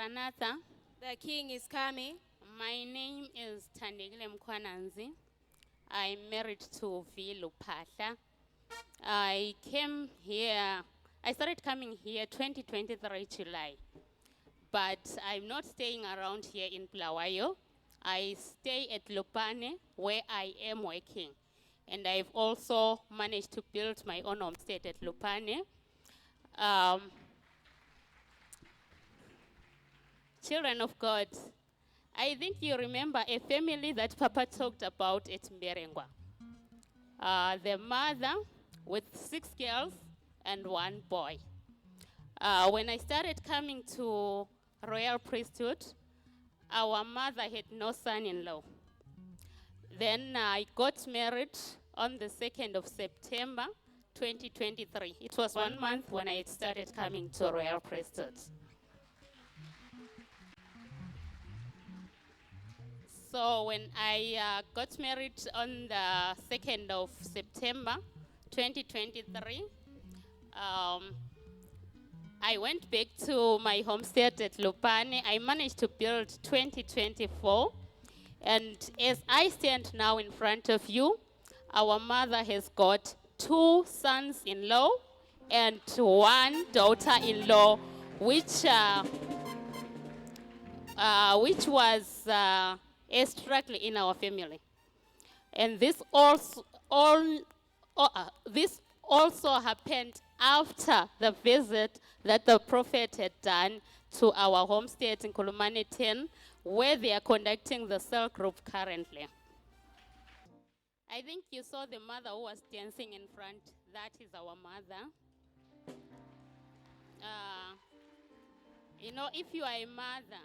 Maranatha. The King is coming. My name is Thandekile Mkhwananzi. I'm married to Vilu Phahla. I started coming here 2023 July. But I'm not staying around here in Bulawayo. I stay at Lupane where I am working. And I've also managed to build my own homestead at Lupane. Children of God, I think you remember a family that Papa talked about at Mberengwa. The mother with 6 girls and 1 boy. When I started coming to royal priesthood, our mother had no son-in-law. Then I got married on the 2nd of September 2023. It was 1 month when I started coming to royal priesthood. So when I got married on the 2nd of September 2023, I went back to my homestead at Lupane. I managed to build 2024. And as I stand now in front of you, our mother has got 2 sons-in-law and 1 daughter-in-law, which was a struggle in our family. And this also happened after the visit that the prophet had done to our homestead in Kulumane 10, where they are conducting the cell group currently. I think you saw the mother who was dancing in front. That is our mother. If you are a mother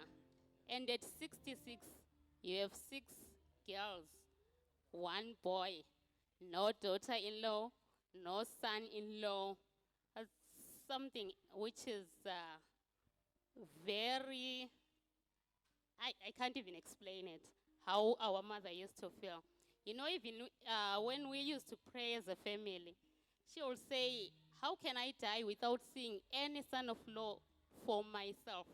and at 66 you have 6 girls, 1 boy, no daughter-in-law, no son-in-law, something which is very, I can't even explain it, how our mother used to feel. Even when we used to pray as a family, she would say, how can I die without seeing any son-in-law for myself?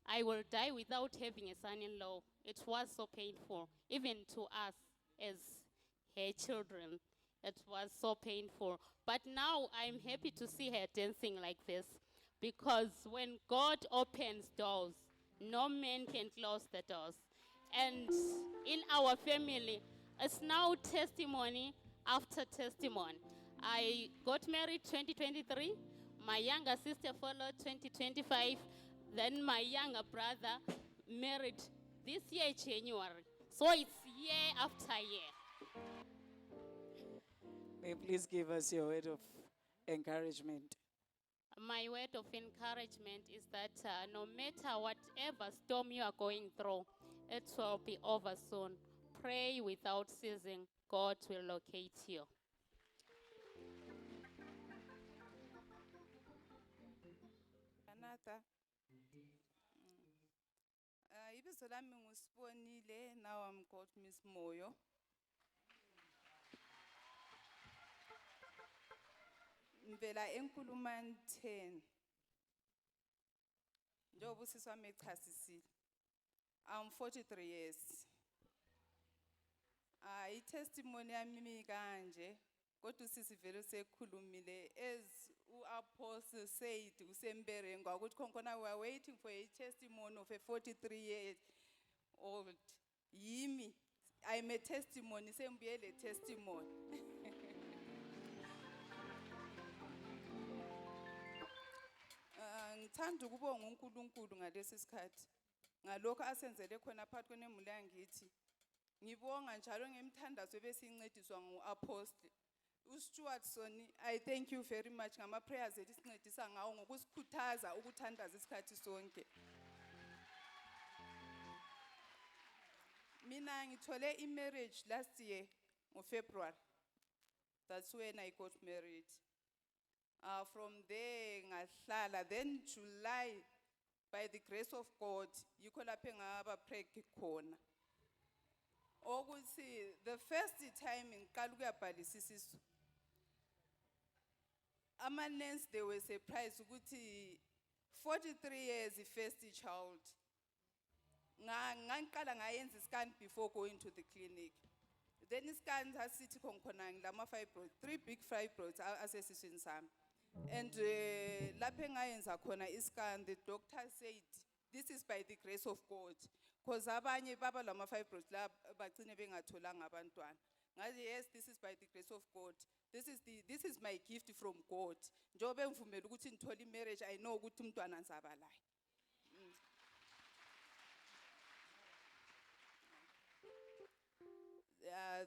I will die without having a son-in-law. It was so painful, even to us as her children. It was so painful. But now I'm happy to see her dancing like this, because when God opens doors, no man can close the doors. And in our family, it's now testimony after testimony. I got married 2023. My younger sister followed 2025. Then my younger brother married this year, January. So it's year after year. May you please give us your word of encouragement. My word of encouragement is that no matter whatever storm you are going through, it will be over soon. Pray without ceasing. God will locate you. Maranatha. Ibizo lami nguSibonile, now I'm called Miss Moyo. Ngivela eNkulumane 10. Njengoba usisi wami echasisile. I'm 43 years. I-testimony yami kanje, kodwa usisi vele usekhulumile as uApostle said usemberengwa ukuthi khona we are waiting for a testimony of a 43-year-old. Yimi, I'm a testimony, sembuyele testimony. Ngithanda ukubonga uNkulunkulu ngalesi sikhathi. Ngalokho asenzele khona phakathi kwenemuli yangithi. Ngibonga njalo ngemthandazo ebesincediswa nguApostle uStuart Soni. I thank you very much ngama prayers etisincedisa ngawo ngokusikhuthaza ukuthandaza isikhathi sonke. Mina ngithole imarriage last year February. That's when I got married. From there ngahlala, then July, by the grace of God, yikho lapho ngaba pregnant khona. Ukuthi the first time ngiqala ukuyabhalisa isisu, ama-nurse they were surprised ukuthi 43 years, the first child. Ngangiqala ngayenza iscan before going to the clinic. Then iscan sasithi khona ngilama fibroids, 3 big fibroids asesiswini sami. And lapho engayenza khona iscan, the doctor said this is by the grace of God. Because abanye baba lama fibroids la bagcine bengatholanga abantwana. Ngathi yes, this is by the grace of God. This is my gift from God. Njobe ngivumela ukuthi ngithola marriage, I know ukuthi umntwana nzaba la.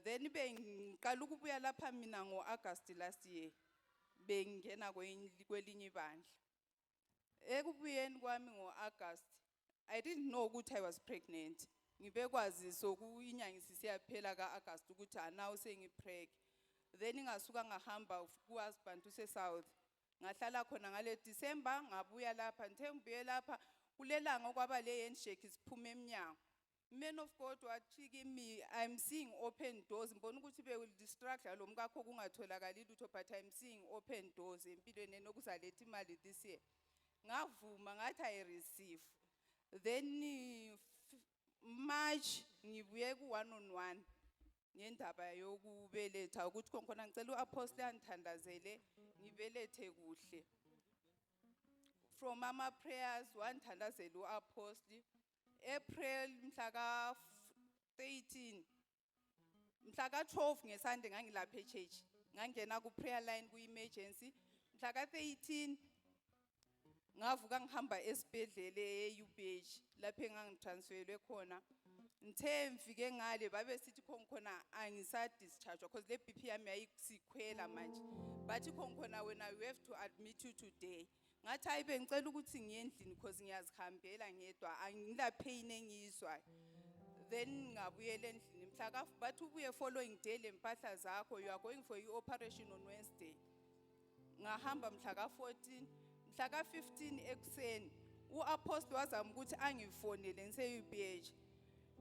Then bengiqala ukubuya lapha mina ngo-August last year. Bengena kwelinye ibandla. Ekubuyeni kwami ngo-August, I didn't know ukuthi I was pregnant. Ngibekwazi sokuyinyanga sisiyaphela ka-August ukuthi now sengipreg. Then ngasuka ngahamba ku-husband use-South. Ngahlala khona ngale December ngabuya lapha. Ngithe ngibuye lapha kulelanga okwaba le handshake siphume eminyango. Man of God wathi kimi, I'm seeing open doors. Ngibona ukuthi will distract lo mkakho kungatholakali lutho, but I'm seeing open doors empilweni enokuzaletha imali this year. Ngavuma ngathi I receive. Then March ngibuye ku-1-on-1 ngendaba yokubeletha ukuthi khona ngicela u-apostle angithandazele ngibelethe kuhle. From mama prayers wanthandazela u-apostle. April mhlaka 13 mhlaka 12 ngeSunday ngangilapha eChurch ngangena ku prayer line ku emergency mhlaka 13 ngavuka ngihamba esibhedlele eUPH lapho engangitransferwe khona. Ngithe mfike ngale babe sithi khona angisa discharge because le BP yami ayisikhwela manje bathi khona wena we have to admit you today. Ngathi ayibe ngicela ukuthi ngiye endlini because ngiyazihambela ngedwa angila pain engizwa. Then ngabuyela endlini mhlaka bathi ubuye following day lempahla zakho, you are going for your operation on Wednesday. Ngahamba mhlaka 14 mhlaka 15 ekuseni u-apostle wazama ukuthi angifonele ngise-UPH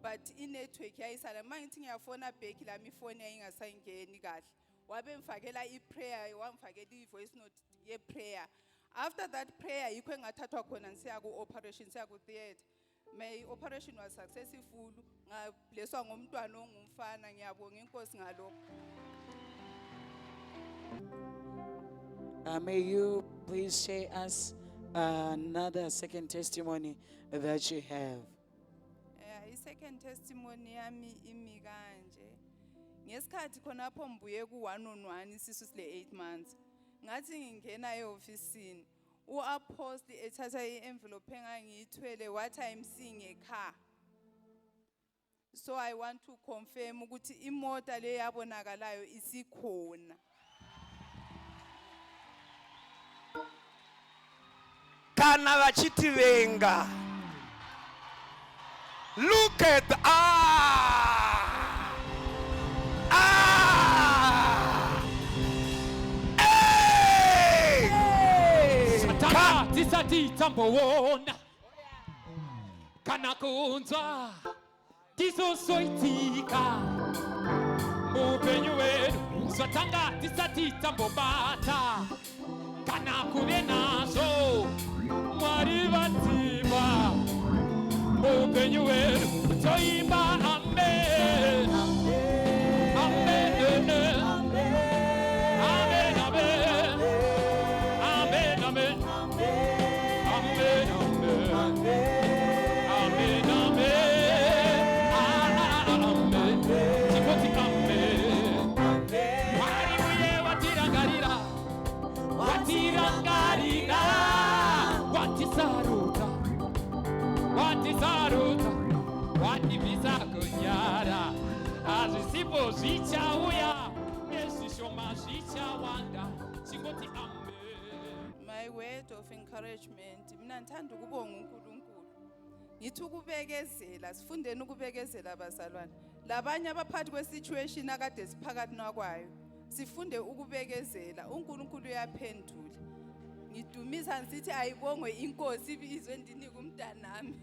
but i-network yayisala mangithi ngiyafona back lami ifoni yayingasayingeni kahle. Wabe mfakela i-prayer wamfakela i-voice note ye-prayer. After that prayer, yikho engathathwa khona ngisiya ku-operation, siya ku-theater. My operation was successful. Ngablesswa ngomntwana ongumfana, ngiyabonga inkosi ngalokho. May you please share us another second testimony that you have. I-second testimony yami imi kanje. Ngesikhathi khonapho ngibuye ku-1-on-1 isisu sile 8 months. Ngathi ngingena e-ofisini u-apostle ethatha i-envelope engangiyithwele wathi I'm seeing a car. So I want to confirm ukuthi imota le yabonakalayo isikhona. Kana vachitivenga. Look at Tisati tambowona kana kunza tisosoitika upenyu wedu satanga tisati tambobata kana kube nazo mwari vatima upenyu wedu toimba amen amen amen amen amen amen amen My word of encouragement, mina ngithanda ukubonga uNkulunkulu. Ngithi ukubekezela, sifundeni ukubekezela abazalwane. Labanye abaphathi kwesituation akade siphakathi nakwayo. Sifunde ukubekezela, uNkulunkulu uyaphendula. Ngidumisa ngithi ayibongwe inkosi ibizwe ndinika umntanami.